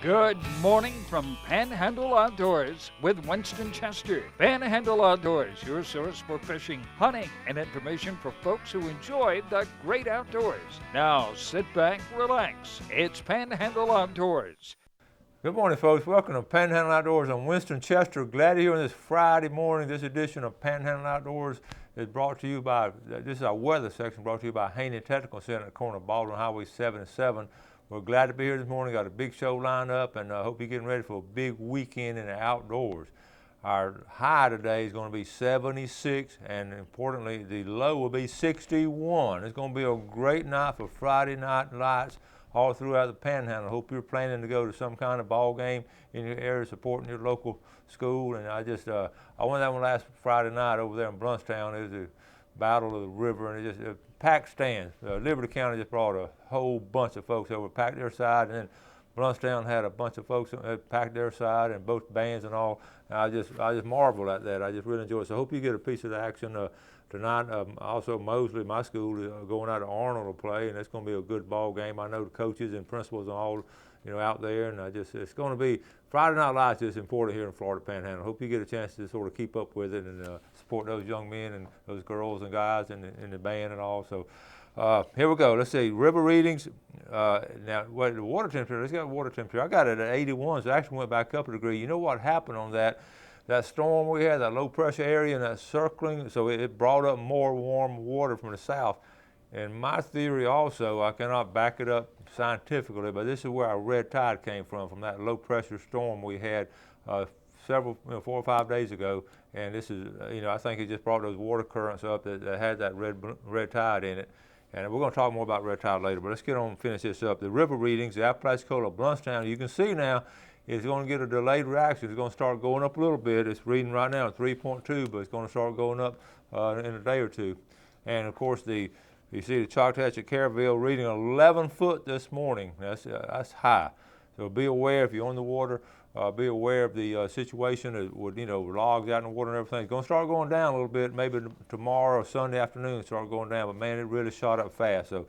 Good morning from Panhandle Outdoors with Winston Chester. Panhandle Outdoors, your source for fishing, hunting, and information for folks who enjoy the great outdoors. Now sit back, relax. It's Panhandle Outdoors. Good morning, folks. Welcome to Panhandle Outdoors. I'm Winston Chester. Glad to hear on this Friday morning. This edition of Panhandle Outdoors is brought to you by, this is our weather section, brought to you by Haney Technical Center at the corner of Baldwin Highway 77. We're glad to be here this morning. Got a big show lined up, and I hope you're getting ready for a big weekend in the outdoors. Our high today is going to be 76, and importantly, the low will be 61. It's going to be a great night for Friday night lights all throughout the Panhandle. I hope you're planning to go to some kind of ball game in your area, supporting your local school. And I went to that one last Friday night over there in Bluntstown. It was the Battle of the River, and it just packed stands. Liberty County just brought a whole bunch of folks over, packed their side, and then Bluntstown had a bunch of folks that packed their side, and both bands and all. And I just marvel at that. I just really enjoy it. So I hope you get a piece of the action tonight. Also, Mosley, my school, is going out to Arnold to play, and it's going to be a good ball game. I know the coaches and principals and all, out there, and it's going to be Friday Night Lights is important here in Florida Panhandle. I hope you get a chance to sort of keep up with it and support those young men and those girls and guys in the band and all. So here we go. Let's see, river readings. Now, the water temperature, let's get water temperature. I got it at 81, so it actually went back up a degree. You know what happened on that? That storm we had, that low pressure area and that circling, so it brought up more warm water from the south. And my theory also, I cannot back it up scientifically, but this is where our red tide came from that low pressure storm we had 4 or 5 days ago. And this is, I think it just brought those water currents up that had that red tide in it. And we're going to talk more about red tide later, but let's get on and finish this up. The river readings, the Apalachicola Bluntstown, you can see now, it's going to get a delayed reaction. It's going to start going up a little bit. It's reading right now at 3.2, but it's going to start going up in a day or two. And of course, you see the Choctaw at Caryville reading 11 foot this morning. That's high. So be aware if you're on the water. Be aware of the situation with logs out in the water and everything. It's going to start going down a little bit. Maybe tomorrow or Sunday afternoon start going down. But man, it really shot up fast. So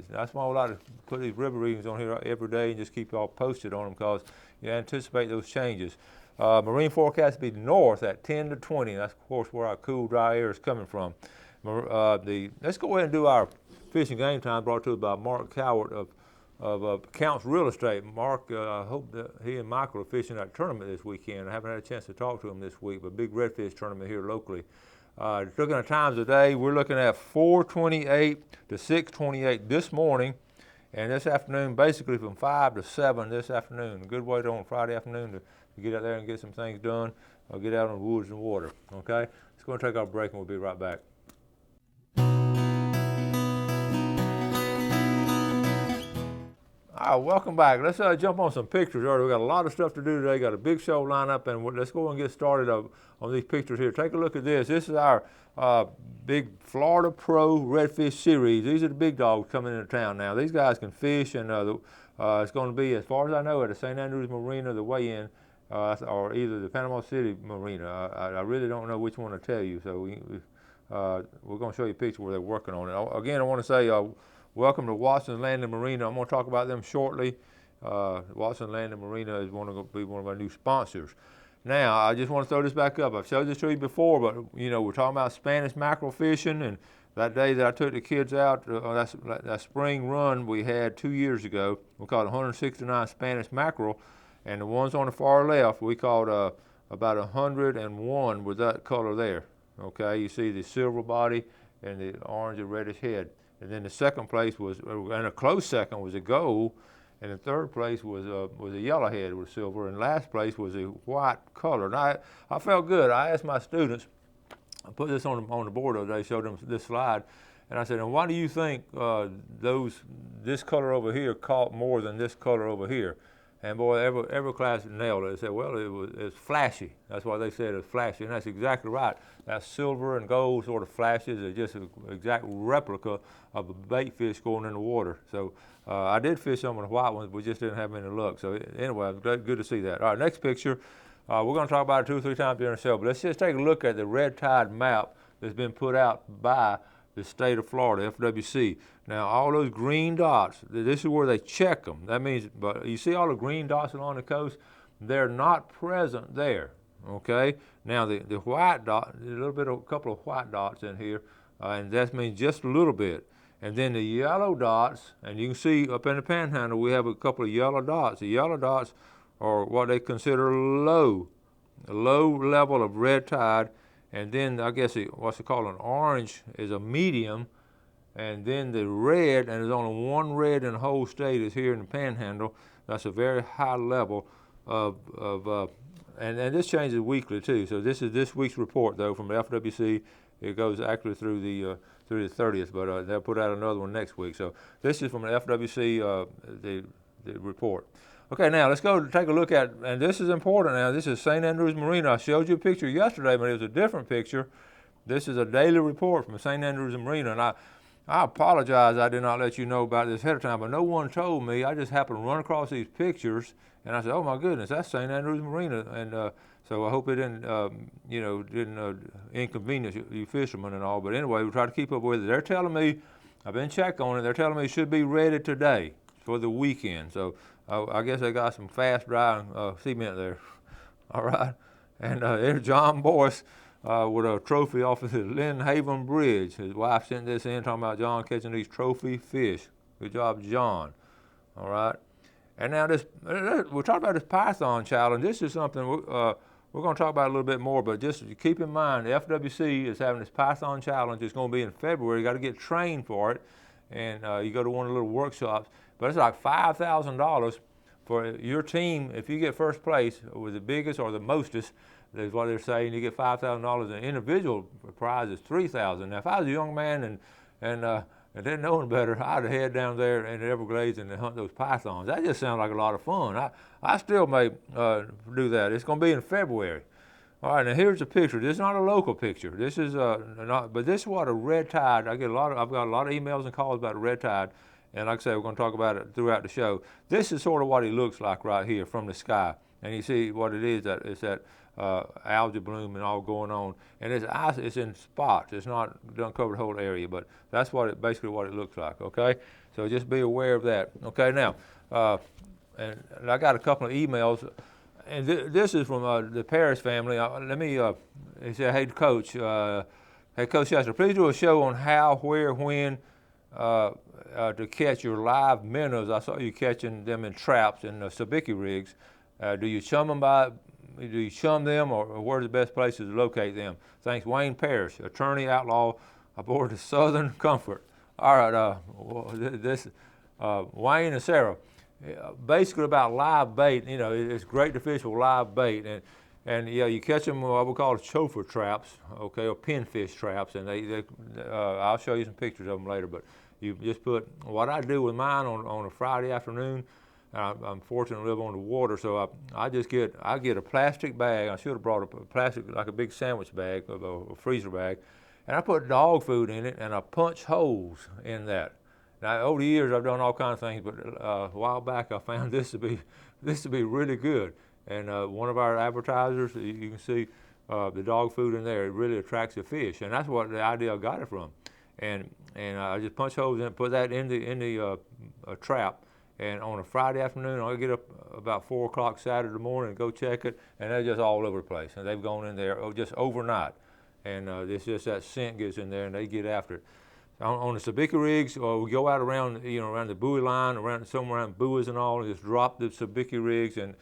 that's why I like to put these river readings on here every day and just keep y'all posted on them, because you anticipate those changes. Marine forecast to be north at 10 to 20. That's of course where our cool, dry air is coming from. Let's go ahead and do our fishing game time, brought to us by Mark Cowart of Counts Real Estate. Mark, I hope that he and Michael are fishing that tournament this weekend. I haven't had a chance to talk to him this week, but big redfish tournament here locally. Looking at times today, we're looking at 4:28 to 6:28 this morning, and this afternoon basically from 5 to 7 this afternoon. A good way on Friday afternoon to get out there and get some things done, or get out in the woods and water. Okay, let's go and take our break, and we'll be right back. All right, welcome back. Let's jump on some pictures. We got a lot of stuff to do today. Got a big show lined up, and let's go and get started on these pictures here. Take a look at this. This is our big Florida Pro Redfish Series. These are the big dogs coming into town now. These guys can fish, and it's going to be, as far as I know, at the St. Andrews Marina, the weigh-in, or either the Panama City Marina. I really don't know which one to tell you, so we're going to show you a picture where they're working on it. Again, I want to say welcome to Watson Landing Marina. I'm going to talk about them shortly. Watson Landing Marina is going to be one of our new sponsors. Now, I just want to throw this back up. I've showed this to you before, but we're talking about Spanish mackerel fishing, and that day that I took the kids out, that spring run we had 2 years ago, we caught 169 Spanish mackerel, and the ones on the far left, we caught about 101 with that color there. Okay, you see the silver body and the orange and reddish head. And then the second place and a close second was a gold, and the third place was a yellowhead with silver, and last place was a white color. And I felt good. I asked my students, I put this on the board the other day, showed them this slide, and I said, and why do you think this color over here caught more than this color over here? And boy, every class nailed it. They said, well, it's flashy. That's why they said it's flashy, and that's exactly right. That silver and gold sort of flashes are just an exact replica of a bait fish going in the water. So I did fish some of the white ones, we just didn't have any luck. So anyway, good to see that. All right, next picture. We're going to talk about it 2 or 3 times during the show, but let's just take a look at the red tide map that's been put out by the state of Florida, FWC. Now, all those green dots, this is where they check them. That means, but you see all the green dots along the coast? They're not present there, okay? Now, the white dot, a couple of white dots in here, and that means just a little bit. And then the yellow dots, and you can see up in the Panhandle, we have a couple of yellow dots. The yellow dots are what they consider low level of red tide. And then I guess what's it called, an orange is a medium. And then the red, and there's only one red in the whole state, is here in the Panhandle. That's a very high level and this changes weekly too. So this is this week's report though from the FWC. It goes actually through the 30th, but they'll put out another one next week. So this is from the FWC, the report. Okay, now let's go take a look at, and this is important now, this is St. Andrews Marina. I showed you a picture yesterday, but it was a different picture. This is a daily report from St. Andrews Marina, and I apologize I did not let you know about this ahead of time, but no one told me. I just happened to run across these pictures, and I said, oh my goodness, that's St. Andrews Marina, and so I hope it didn't, didn't inconvenience you fishermen and all. But anyway, we try to keep up with it. They're telling me, I've been checking on it. They're telling me it should be ready today for the weekend. So I guess they got some fast drying cement there. All right, and there's John Boyce with a trophy off of the Lynn Haven Bridge. His wife sent this in talking about John catching these trophy fish. Good job, John. All right, and now we're talking about this Python challenge. This is something we're going to talk about a little bit more, but just keep in mind, the FWC is having this Python challenge. It's going to be in February. You got to get trained for it, and you go to one of the little workshops. But it's like $5,000 for your team. If you get first place with the biggest or the mostest, that's what they're saying. You get $5,000. An individual prize is $3,000. Now, if I was a young man and didn't know any better, I'd head down there in the Everglades and hunt those pythons. That just sounds like a lot of fun. I still may do that. It's going to be in February. All right, now here's a picture. This is not a local picture. This is but this is what a red tide. I've got a lot of emails and calls about a red tide, and like I say, we're going to talk about it throughout the show. This is sort of what he looks like right here from the sky, and you see what it is. That it's that algae bloom and all going on, and it's in spots. It's not done cover the whole area, but that's basically what it looks like. Okay, so just be aware of that. Okay, now, and I got a couple of emails, and this is from the Paris family. He said, "Hey Coach, Chester, please do a show on how, where, when to catch your live minnows. I saw you catching them in traps and sabiki rigs. Do you chum them, or where's the best places to locate them? Thanks, Wayne Parrish, attorney outlaw aboard the Southern Comfort." All right, Wayne and Sarah, basically about live bait. You know, it's great to fish with live bait, and yeah, you catch them what we call chauffeur traps, okay, or pinfish traps, and I'll show you some pictures of them later. But you just put what I do with mine on a Friday afternoon. I'm fortunate to live on the water, so I get a plastic bag. I should have brought a plastic, like a big sandwich bag, a freezer bag, and I put dog food in it, and I punch holes in that. Now, over the years, I've done all kinds of things, but a while back, I found this to be really good. And one of our advertisers, you can see the dog food in there. It really attracts the fish, and that's what the idea I got it from. And I just punch holes in it, put that in the trap. And on a Friday afternoon, I'll get up about 4 o'clock Saturday morning and go check it, and they're just all over the place. And they've gone in there just overnight. And it's just that scent gets in there, and they get after it. On the sabiki rigs, we go out around the buoy line, somewhere around buoys and all, and just drop the sabiki rigs. And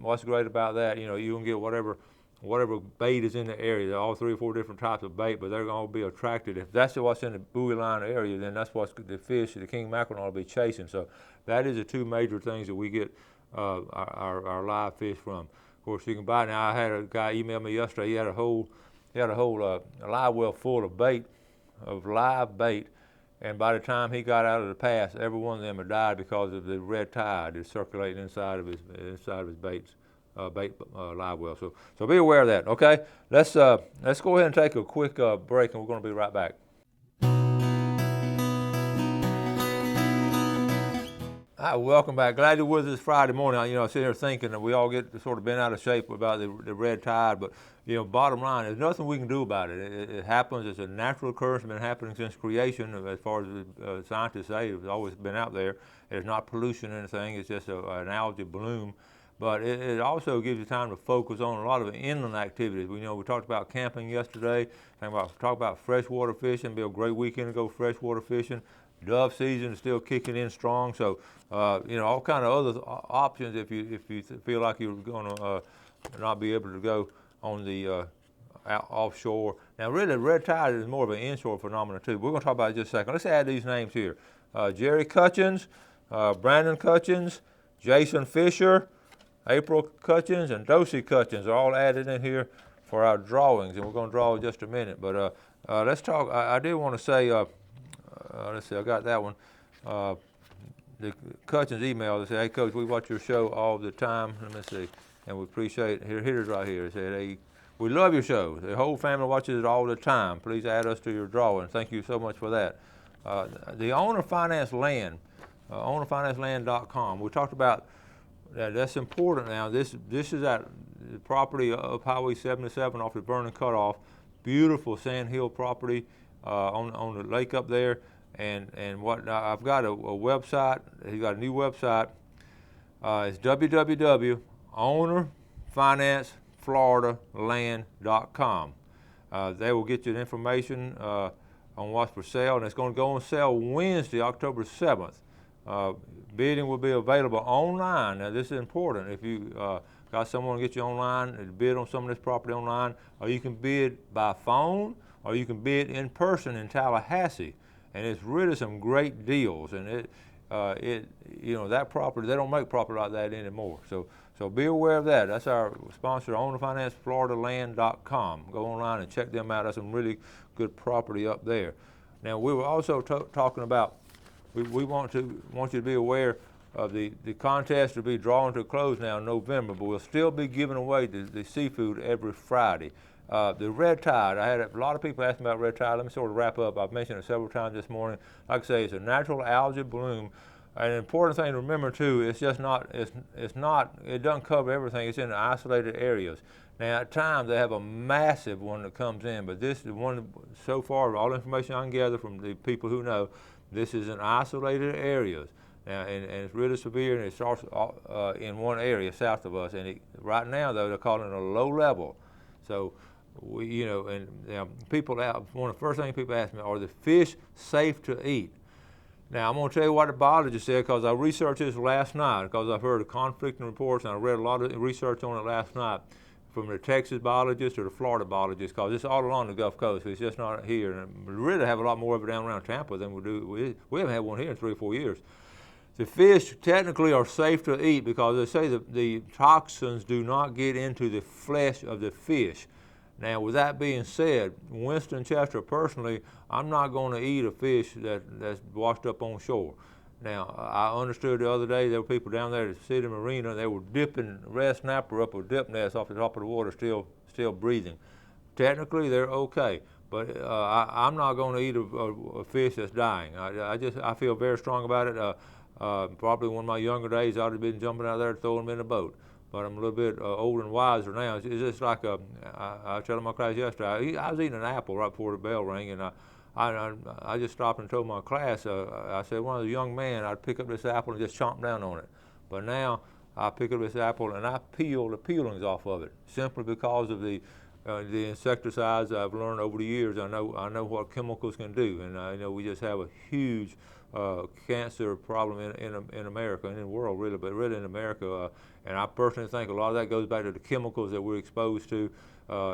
what's great about that, you're going to get whatever bait is in the area. There are all 3 or 4 different types of bait, but they're going to be attracted. If that's what's in the buoy line area, then that's what the fish, the king mackerel, will be chasing. So that is the 2 major things that we get our live fish from. Of course, you can buy. Now, I had a guy email me yesterday. He had a whole live well full of live bait, and by the time he got out of the pass, every one of them had died because of the red tide that's circulating inside of his baits. Live well. So be aware of that. Okay, let's go ahead and take a quick break, and we're going to be right back. Hi, welcome back. Glad you're with us Friday morning. I sit here thinking that we all get sort of been out of shape about the red tide, but bottom line, there's nothing we can do about it. It happens. It's a natural occurrence. It's been happening since creation, as far as scientists say. It's always been out there. It's not pollution or anything. It's just an algae bloom. But it also gives you time to focus on a lot of inland activities. We talked about camping yesterday. Talked about freshwater fishing. Be a great weekend to go freshwater fishing. Dove season is still kicking in strong, so all kind of other options if you feel like you're going to not be able to go on the offshore. Now, really, red tide is more of an inshore phenomenon too. We're going to talk about it in just a second. Let's add these names here: Jerry Cutchins, Brandon Cutchins, Jason Fisher, April Cutchins, and Dosey Cutchins are all added in here for our drawings, and we're going to draw in just a minute. But let's talk. I did want to say. Let's see, I got that one. The Cutchins email, they said, "Hey, Coach, we watch your show all the time." Let me see. And we appreciate it. Here's right here. It said, "Hey, we love your show. The whole family watches it all the time. Please add us to your drawing." Thank you so much for that. The Owner Finance Land, ownerfinanceland.com. We talked about that's important now. This is at the property of Highway 77 off the Vernon Cutoff. Beautiful sand hill property on the lake up there. And what I've got a website. He's got a new website. It's www.ownerfinancefloridaland.com. They will get you the information on what's for sale, and it's going to go on sale Wednesday, October 7th. Bidding will be available online. Now, this is important. If you got someone to get you online and bid on some of this property online, or you can bid by phone, or you can bid in person in Tallahassee. And it's really some great deals, and that property, they don't make property like that anymore. So be aware of that. That's our sponsor, ownerfinancefloridaland.com. Go online and check them out. That's some really good property up there. Now, we were also talking about, we want you to be aware of the contest to be drawing to a close now in November, but we'll still be giving away the seafood every Friday. The red tide, I had a lot of people asking about red tide. Let me sort of wrap up. I've mentioned it several times this morning. Like I say, it's a natural algae bloom. An important thing to remember too, it doesn't cover everything. It's in isolated areas. Now at times they have a massive one that comes in, but this is one so far, all the information I can gather from the people who know, this is in isolated areas. Now, and it's really severe, and it starts in one area south of us. And right now though, they're calling it a low level. So people out, one of the first things people ask me, are the fish safe to eat? Now, I'm going to tell you what the biologist said, because I researched this last night, because I've heard of conflicting reports, and I read a lot of research on it last night, from the Texas biologist to the Florida biologist, because it's all along the Gulf Coast. It's just not here. And we really have a lot more of it down around Tampa than we do. We haven't had one here in 3 or 4 years. The fish technically are safe to eat because they say that the toxins do not get into the flesh of the fish. Now, with that being said, Winston Chester, personally, I'm not going to eat a fish that's washed up on shore. Now, I understood the other day there were people down there at the city marina, they were dipping red snapper up a dip nest off the top of the water, still breathing. Technically, they're okay, but I'm not going to eat a fish that's dying. I feel very strong about it. Probably one of my younger days, I'd have been jumping out there and throwing them in a boat. But I'm a little bit older and wiser now. It's just like I was telling my class yesterday, I was eating an apple right before the bell rang, and I just stopped and told my class, I said, one of the young men, I'd pick up this apple and just chomp down on it. But now I pick up this apple and I peel the peelings off of it, simply because of the insecticides I've learned over the years. I know what chemicals can do, and we just have a huge cancer problem in America and in the world, really, but really in America. And I personally think a lot of that goes back to the chemicals that we're exposed to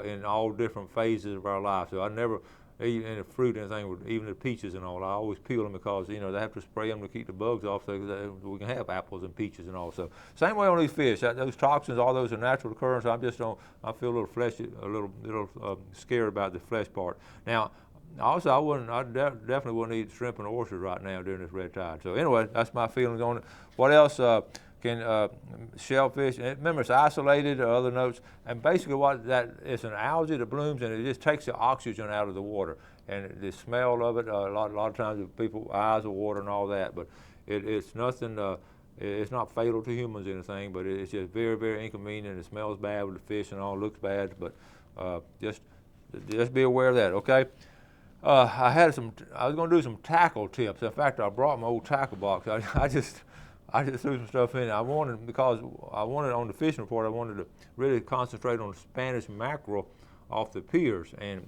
in all different phases of our life. So I never eat any fruit, anything, even the peaches and all. I always peel them because they have to spray them to keep the bugs off, so that we can have apples and peaches and all. So same way on these fish. Those toxins, all those are natural occurrences. I feel a little fleshy, a little scared about the flesh part. Now, also, I definitely wouldn't eat shrimp and oysters right now during this red tide. So anyway, that's my feelings on it. What else can shellfish? And remember, it's isolated. Other notes, and basically, it's an algae that blooms, and it just takes the oxygen out of the water. And the smell of it, a lot of times, people eyes of water and all that. But it's nothing It's not fatal to humans or anything, but it's just very, very inconvenient. It smells bad with the fish and all, looks bad, but just be aware of that, okay? I was going to do some tackle tips. In fact, I brought my old tackle box. I just threw some stuff in it. Because I wanted on the fishing report, I wanted to really concentrate on Spanish mackerel off the piers, and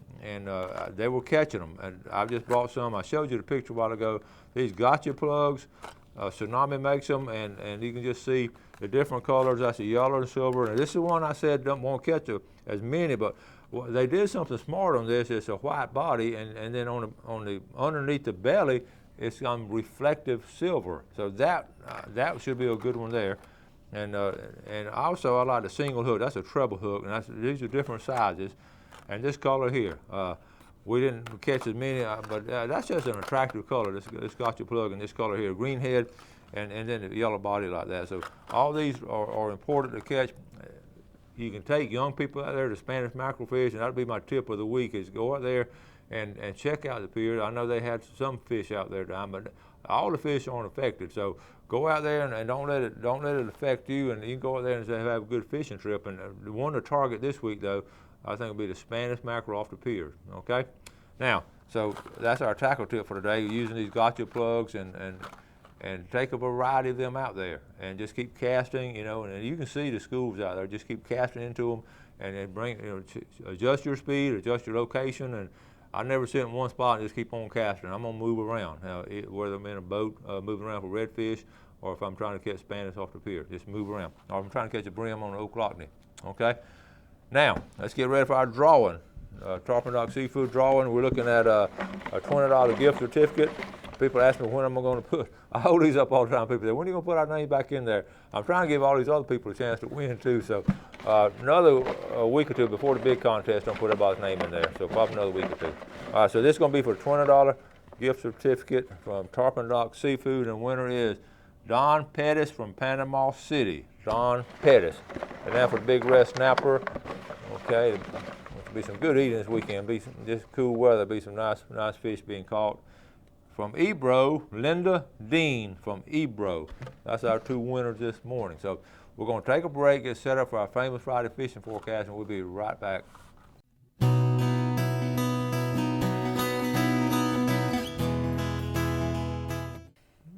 they were catching them. And I just brought some. I showed you the picture a while ago. These gotcha plugs, Tsunami makes them, and you can just see the different colors. That's the yellow and silver. And this is the one I said won't catch as many, but they did something smart on this. It's a white body, and then on the underneath the belly, it's got reflective silver. So that should be a good one there. And also I like the single hook. That's a treble hook, and these are different sizes. And this color here, we didn't catch as many, but that's just an attractive color. This gotcha plug and this color here, green head, and then the yellow body like that. So all these are important to catch. You can take young people out there to Spanish mackerel fish, and that'll be my tip of the week, is go out there and check out the pier. I know they had some fish out there tonight, but all the fish aren't affected. So go out there and don't let it affect you, and you can go out there and have a good fishing trip. And the one to target this week, though, I think will be the Spanish mackerel off the piers, okay? Now, so that's our tackle tip for today, using these gotcha plugs, and take a variety of them out there and just keep casting, and you can see the schools out there. Just keep casting into them, and then adjust your speed, adjust your location. And I never sit in one spot and just keep on casting. I'm gonna move around, whether I'm in a boat moving around for redfish, or if I'm trying to catch Spanish off the pier, just move around. Or if I'm trying to catch a brim on the Oak-Lockney, okay? Now, let's get ready for our drawing. Tarpon Dock Seafood drawing. We're looking at a $20 gift certificate. People ask me when I'm going to put. I hold these up all the time. People say, when are you going to put our name back in there? I'm trying to give all these other people a chance to win too. So another week or two before the big contest, don't put everybody's name in there. So probably another week or two. All right, so this is going to be for a $20 gift certificate from Tarpon Dock Seafood, and winner is Don Pettis from Panama City. Don Pettis. And now for the big red snapper. Okay, there'll be some good eating this weekend. Be some just cool weather. Be some nice fish being caught. From Ebro, Linda Dean from Ebro. That's our two winners this morning. So we're going to take a break, get set up for our famous Friday fishing forecast, and we'll be right back.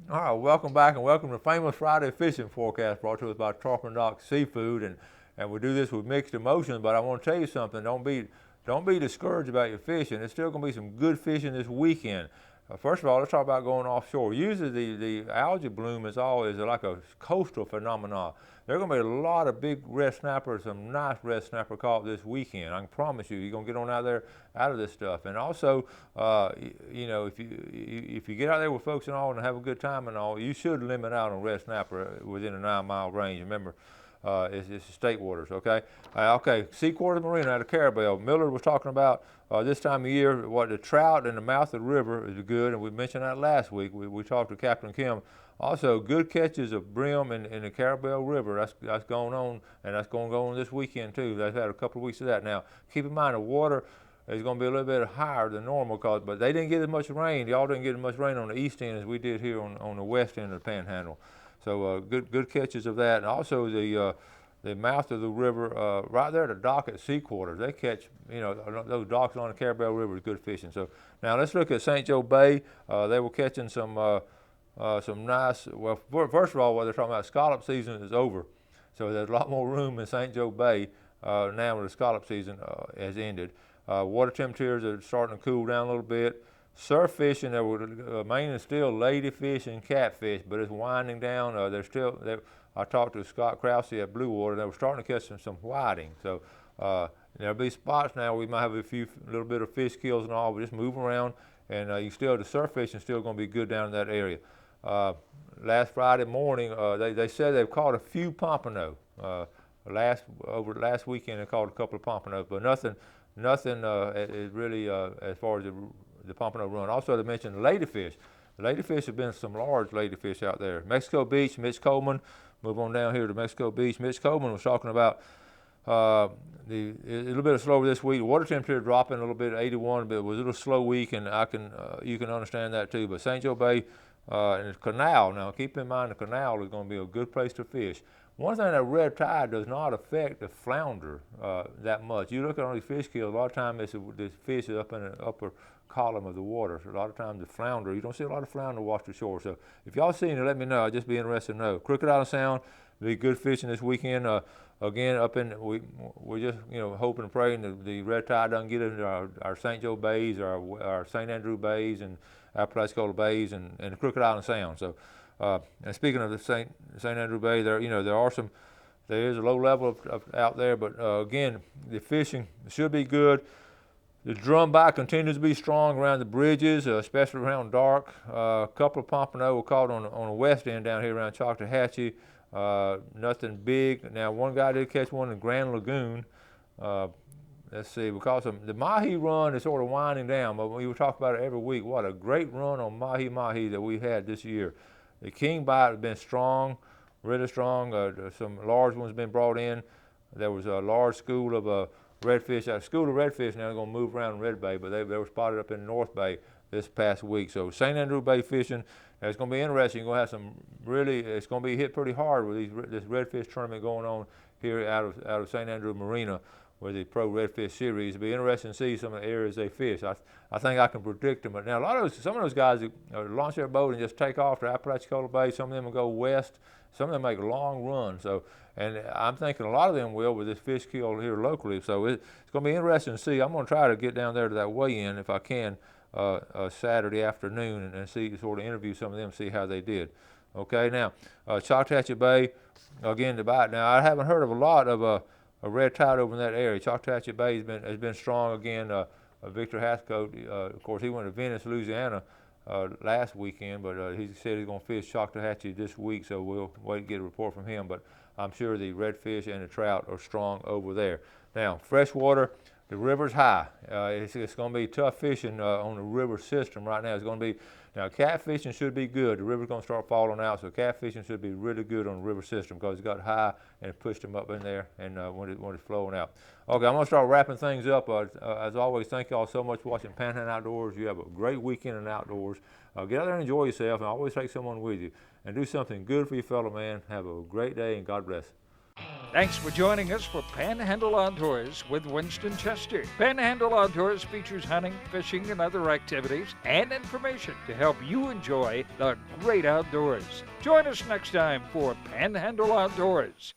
All right, welcome back, and welcome to Famous Friday Fishing Forecast, brought to us by Tarpon Dock Seafood. And we do this with mixed emotions, but I want to tell you something. Don't be discouraged about your fishing. There's still going to be some good fishing this weekend. First of all, let's talk about going offshore. Usually the algae bloom is like a coastal phenomenon. There are going to be a lot of big red snappers, some nice red snapper caught this weekend. I can promise you, you're going to get on out of this stuff. And also, if you get out there with folks and all and have a good time and all, you should limit out on red snapper within a 9-mile range. Remember, it's state waters, okay? Okay, Sea Quarters Marina out of Carabel. Miller was talking about this time of year, what the trout in the mouth of the river is good, and we mentioned that last week. We talked to Captain Kim. Also, good catches of brim in the Carabel River. That's going on, and that's going to go on this weekend too. They've had a couple of weeks of that. Now, keep in mind the water is going to be a little bit higher than normal, but they didn't get as much rain. Y'all didn't get as much rain on the east end as we did here on the west end of the Panhandle. So good catches of that, and also the mouth of the river right there at the dock at Sea Quarters. They catch, those docks on the Carabel River is good fishing. So now let's look at St. Joe Bay. They were catching some nice. Well, first of all, what they're talking about, scallop season is over, so there's a lot more room in St. Joe Bay now the scallop season has ended. Water temperatures are starting to cool down a little bit. Surf fishing, there were mainly still ladyfish and catfish, but it's winding down. I talked to Scott Krause at Blue Water. They were starting to catch some whiting. So there'll be spots now we might have a little bit of fish kills and all, but just move around, and the surf fishing is still going to be good down in that area. Last Friday morning, they said they've caught a few pompano. Last weekend they caught a couple of pompanos, but nothing is really as far as the pompano run. Also, they mentioned ladyfish. Ladyfish have been some large ladyfish out there. Mexico Beach, Mitch Coleman. Move on down here to Mexico Beach. Mitch Coleman was talking about a little bit slower this week. The water temperature dropping a little bit, 81, but it was a little slow week, and you can understand that too. But St. Joe Bay, and the canal. Now keep in mind the canal is going to be a good place to fish. One thing that red tide does not affect the flounder that much. You look at all these fish kills, a lot of times the fish is up in the upper column of the water. So a lot of times the flounder, you don't see a lot of flounder wash the shore. So if y'all seen it, let me know. I'd just be interested to know. Crooked Island Sound, be good fishing this weekend. Again, up in we're just hoping and praying that the red tide doesn't get into our St. Joe bays, our St. Andrew bays, and Apalachicola bays, and the Crooked Island Sound. So, and speaking of the St. Andrew Bay, there is a low level of out there, but again, the fishing should be good. The drum bite continues to be strong around the bridges, especially around dark. A couple of pompano were caught on the west end down here around Choctawhatchee. Nothing big. Now, one guy did catch one in Grand Lagoon. Let's see, because the mahi run is sort of winding down, but we talk about it every week. What a great run on mahi that we had this year. The king bite has been strong, really strong. Some large ones have been brought in. There was a large school of redfish. A school of redfish now going to move around Red Bay, but they were spotted up in North Bay this past week. So St. Andrew Bay fishing, it's going to be interesting. You're going to have it's going to be hit pretty hard with this redfish tournament going on here out of St. Andrew Marina with the Pro Redfish Series. It'll be interesting to see some of the areas they fish. I think I can predict them. But now some of those guys that launch their boat and just take off to Apalachicola Bay, some of them will go west. Some of them make long runs. So, and I'm thinking a lot of them will with this fish kill here locally. So it's going to be interesting to see. I'm going to try to get down there to that weigh-in if I can Saturday afternoon and sort of interview some of them, see how they did. Okay, now Choctawhatchee Bay, again, the bite. Now I haven't heard of a lot of a red tide over in that area. Choctawhatchee Bay has been strong again. Victor Hathcote, of course, he went to Venice, Louisiana last weekend, but he said he's going to fish Choctawhatchee this week, so we'll wait to get a report from him. But I'm sure the redfish and the trout are strong over there. Now, freshwater, the river's high. It's going to be tough fishing on the river system right now. It's going to be, now catfishing should be good. The river's going to start falling out, so catfishing should be really good on the river system because it got high and it pushed them up in there and when it's flowing out. Okay, I'm going to start wrapping things up. As always, thank you all so much for watching Panhandle Outdoors. You have a great weekend in outdoors. Get out there and enjoy yourself, and always take someone with you. And do something good for your fellow man. Have a great day, and God bless. Thanks for joining us for Panhandle Outdoors with Winston Chester. Panhandle Outdoors features hunting, fishing, and other activities and information to help you enjoy the great outdoors. Join us next time for Panhandle Outdoors.